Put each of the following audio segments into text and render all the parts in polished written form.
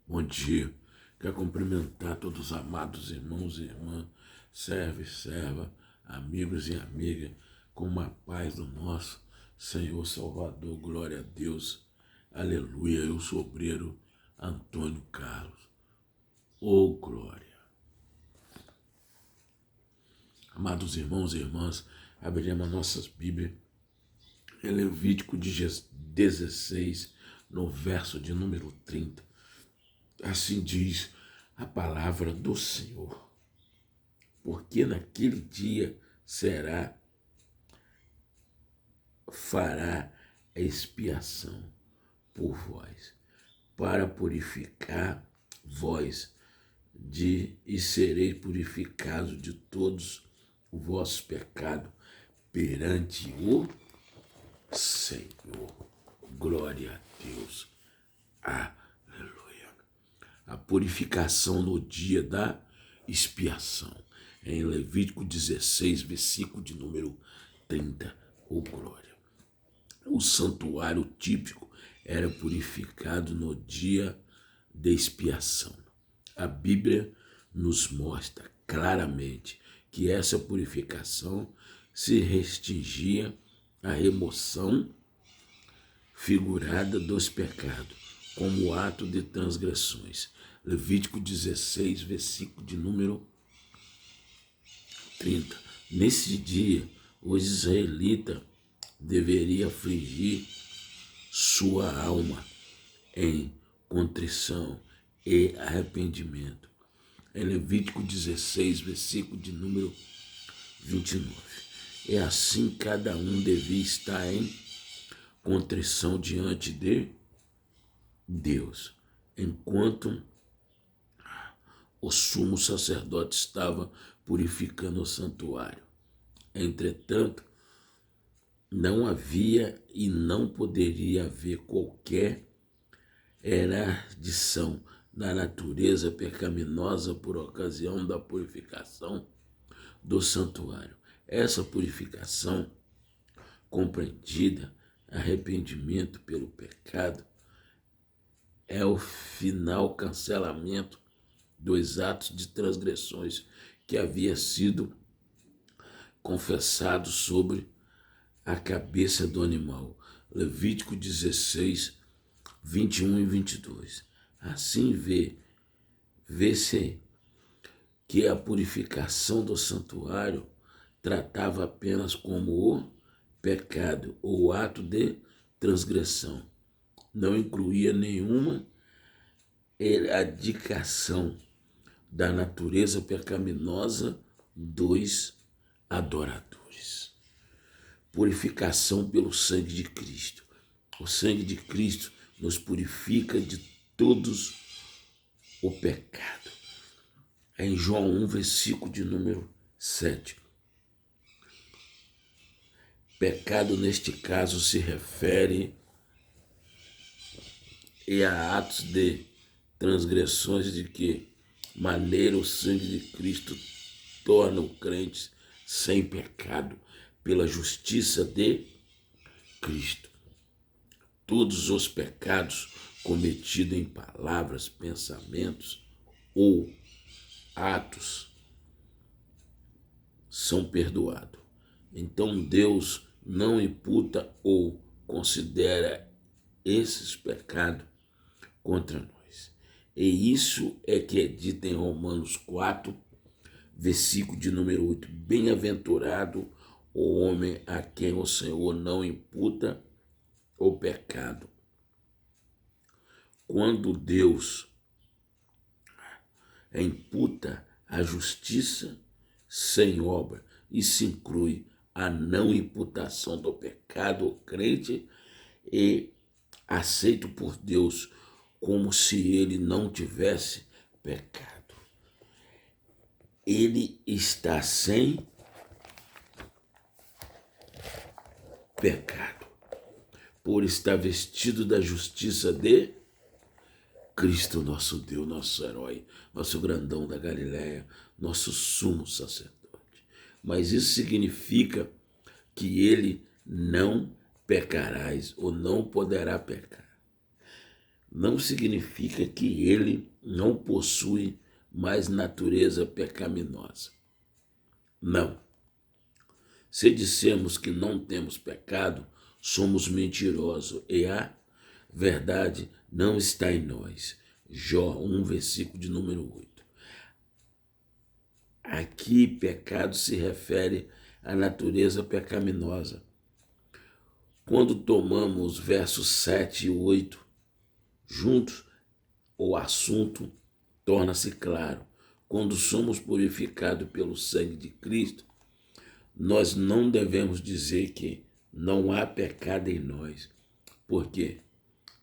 Bom dia. Quero cumprimentar todos os amados irmãos e irmãs, servo e serva, amigos e amigas, com a paz do nosso Senhor Salvador. Glória a Deus. Aleluia. Eu sou o obreiro Antônio Carlos. Oh, glória. Amados irmãos e irmãs, abriremos nossas Bíblias em Levítico 16, no verso de número 30. Assim diz a palavra do Senhor. Porque naquele dia fará expiação por vós, para purificar vós e sereis purificados de todos os vossos pecados perante o Senhor. Glória a Deus. Aleluia. A purificação no dia da expiação. Em Levítico 16, versículo de número 30. Oh, glória. O santuário típico era purificado no dia de expiação. A Bíblia nos mostra claramente que essa purificação se restringia à remoção figurada dos pecados, como ato de transgressões. Levítico 16, versículo de número 30. Nesse dia, os israelitas deveriam afligir sua alma em contrição e arrependimento. Em Levítico 16, versículo de número 29. E assim cada um devia estar em contrição diante de Deus, enquanto o sumo sacerdote estava purificando o santuário. Entretanto, não havia e não poderia haver qualquer eradição da natureza pecaminosa por ocasião da purificação do santuário. Essa purificação, compreendida, arrependimento pelo pecado, é o final cancelamento dos atos de transgressões que havia sido confessado sobre a cabeça do animal. Levítico 16, 21 e 22. Assim vê-se que a purificação do santuário tratava apenas como o pecado ou ato de transgressão. Não incluía nenhuma erradicação da natureza pecaminosa dos adoradores. Purificação pelo sangue de Cristo. O sangue de Cristo nos purifica de todos o pecado. Em João 1, versículo de número 7. Pecado, neste caso, se refere a atos de transgressões de que maneira o sangue de Cristo torna o crente sem pecado pela justiça de Cristo. Todos os pecados cometidos em palavras, pensamentos ou atos são perdoados. Então Deus não imputa ou considera esses pecados contra nós. E isso é que é dito em Romanos 4, versículo de número 8. Bem-aventurado o homem a quem o Senhor não imputa o pecado. Quando Deus imputa a justiça sem obra, isso inclui a não imputação do pecado ao crente e aceito por Deus como se ele não tivesse pecado. Ele está sem pecado, por estar vestido da justiça de Cristo, nosso Deus, nosso herói, nosso grandão da Galileia, nosso sumo sacerdote. Mas isso significa que ele não pecarás ou não poderá pecar. não significa que ele não possui mais natureza pecaminosa. Não. Se dissermos que não temos pecado, somos mentirosos e a verdade não está em nós. Jó 1, versículo de número 8. Aqui, pecado se refere à natureza pecaminosa. Quando tomamos versos 7 e 8 juntos, o assunto torna-se claro. Quando somos purificados pelo sangue de Cristo, nós não devemos dizer que não há pecado em nós. Por quê?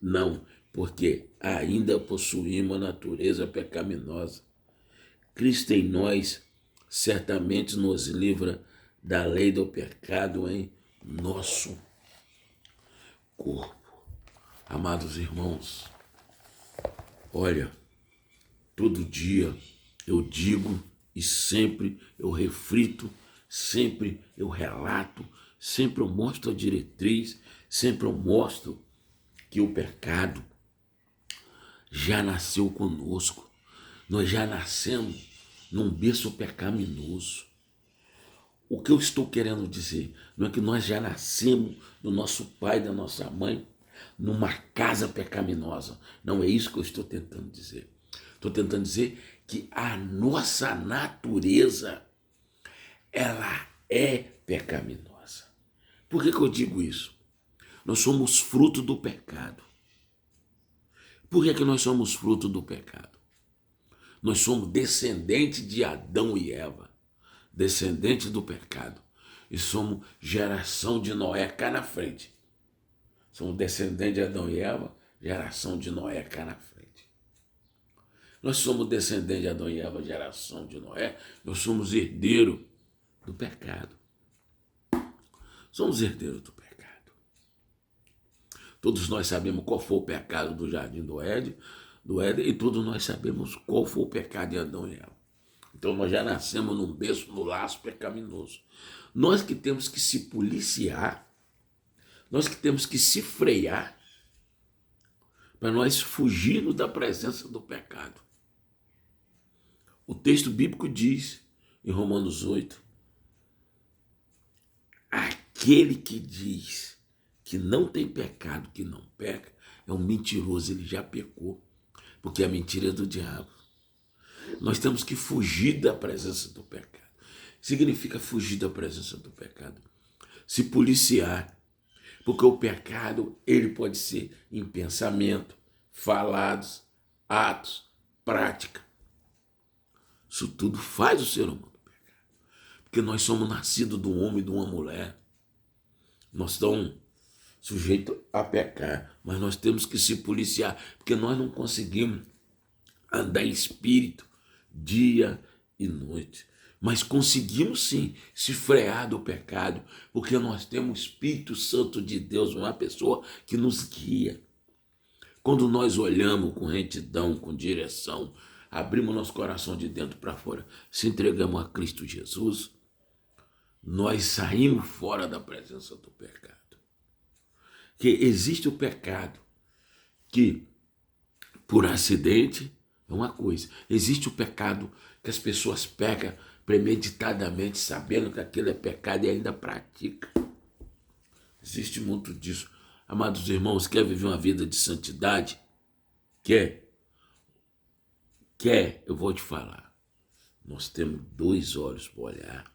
Não, porque ainda possuímos a natureza pecaminosa. Cristo em nós certamente nos livra da lei do pecado em nosso corpo. Amados irmãos, olha, todo dia eu digo e sempre eu reflito, sempre eu relato, sempre eu mostro a diretriz, sempre eu mostro que o pecado já nasceu conosco. Nós já nascemos num berço pecaminoso. O que eu estou querendo dizer não é que nós já nascemos do nosso pai e da nossa mãe numa casa pecaminosa. Não é isso que eu estou tentando dizer. Estou tentando dizer que a nossa natureza, ela é pecaminosa. Por que eu digo isso? Nós somos fruto do pecado. Por que nós somos fruto do pecado? Nós somos descendentes de Adão e Eva, descendentes do pecado. E somos geração de Noé cá na frente. Somos descendentes de Adão e Eva, geração de Noé cá na frente. Nós somos descendentes de Adão e Eva, geração de Noé. Nós somos herdeiros do pecado. Somos herdeiros do pecado. Todos nós sabemos qual foi o pecado do jardim do Éden, e todos nós sabemos qual foi o pecado de Adão e Eva. Então nós já nascemos num berço, no laço pecaminoso. Nós que temos que se policiar, nós que temos que se frear, para nós fugirmos da presença do pecado. O texto bíblico diz, em Romanos 8, aquele que diz que não tem pecado, que não peca, é um mentiroso, ele já pecou, porque a mentira é do diabo. Nós temos que fugir da presença do pecado. Significa fugir da presença do pecado. Se policiar, porque o pecado, ele pode ser em pensamento, falados, atos, prática. Isso tudo faz o ser humano pecar. Porque nós somos nascidos de um homem e de uma mulher. Nós estamos sujeitos a pecar, mas nós temos que se policiar, porque nós não conseguimos andar em espírito dia e noite. Mas conseguimos sim se frear do pecado, porque nós temos o Espírito Santo de Deus, uma pessoa que nos guia. Quando nós olhamos com retidão, com direção, abrimos nosso coração de dentro para fora, se entregamos a Cristo Jesus, nós saímos fora da presença do pecado. Que existe o pecado que, por acidente, é uma coisa. Existe o pecado que as pessoas pecam premeditadamente, sabendo que aquilo é pecado e ainda pratica. Existe muito disso. Amados irmãos, quer viver uma vida de santidade? Quer? Eu vou te falar. Nós temos 2 olhos para olhar,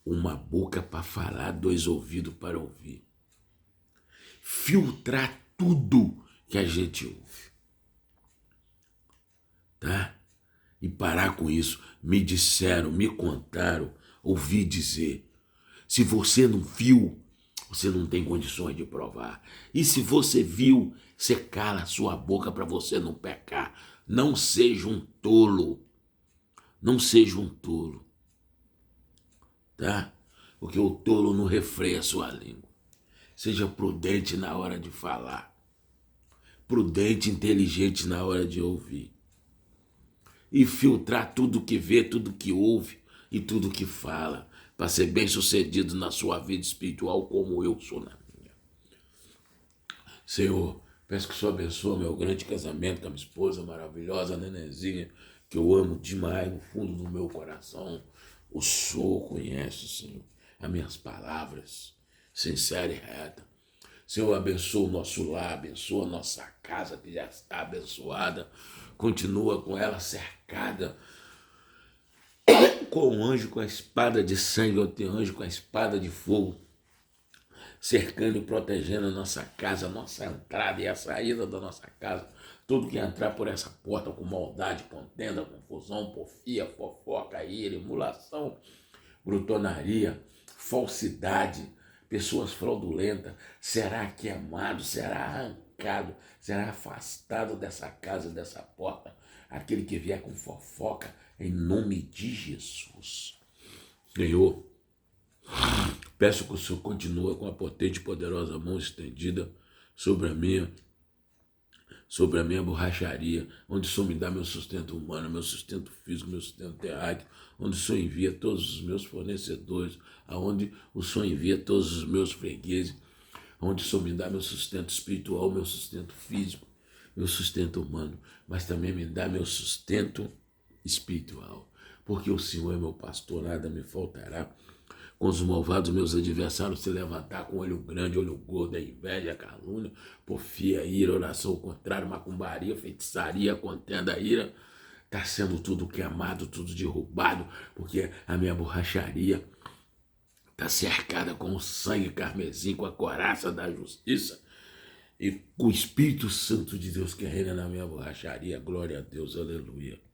uma boca para falar, 2 ouvidos para ouvir. Filtrar tudo que a gente ouve. Tá? E parar com isso. Me disseram, me contaram, ouvi dizer. Se você não viu, você não tem condições de provar. E se você viu, você cala a sua boca para você não pecar. Não seja um tolo. Não seja um tolo. Tá? Porque o tolo não refreia a sua língua. Seja prudente na hora de falar. Prudente, inteligente na hora de ouvir. E filtrar tudo que vê, tudo que ouve e tudo que fala, para ser bem sucedido na sua vida espiritual como eu sou na minha. Senhor, Peço que o Senhor abençoe meu grande casamento com a minha esposa maravilhosa, Nenezinha, que eu amo demais no fundo do meu coração. O Senhor conhece, Senhor, as minhas palavras, sincera e reta. Senhor, abençoa o nosso lar, abençoa a nossa casa que já está abençoada. Continua com ela cercada com o anjo com a espada de sangue, ou tem anjo com a espada de fogo, cercando e protegendo a nossa casa, a nossa entrada e a saída da nossa casa. Tudo que entrar por essa porta com maldade, contenda, confusão, porfia, fofoca, ira, emulação, brutonaria, falsidade, pessoas fraudulentas, será queimado, será arrancado, será afastado dessa casa, dessa porta, aquele que vier com fofoca, em nome de Jesus. Senhor, peço que o Senhor continue com a potente e poderosa mão estendida sobre a minha borracharia, onde o Senhor me dá meu sustento humano, meu sustento físico, meu sustento terráqueo, onde o Senhor envia todos os meus fornecedores, aonde o Senhor envia todos os meus fregueses, onde o Senhor me dá meu sustento espiritual, meu sustento físico, meu sustento humano, mas também me dá meu sustento espiritual, porque o Senhor é meu pastor, nada me faltará. Com os malvados meus adversários se levantar com olho grande, olho gordo, a inveja, a calúnia, porfia, ira, oração ao contrário, macumbaria, feitiçaria, contenda, ira, está sendo tudo queimado, tudo derrubado, porque a minha borracharia está cercada com o sangue carmesim, com a coraça da justiça e com o Espírito Santo de Deus que reina na minha borracharia. Glória a Deus, aleluia.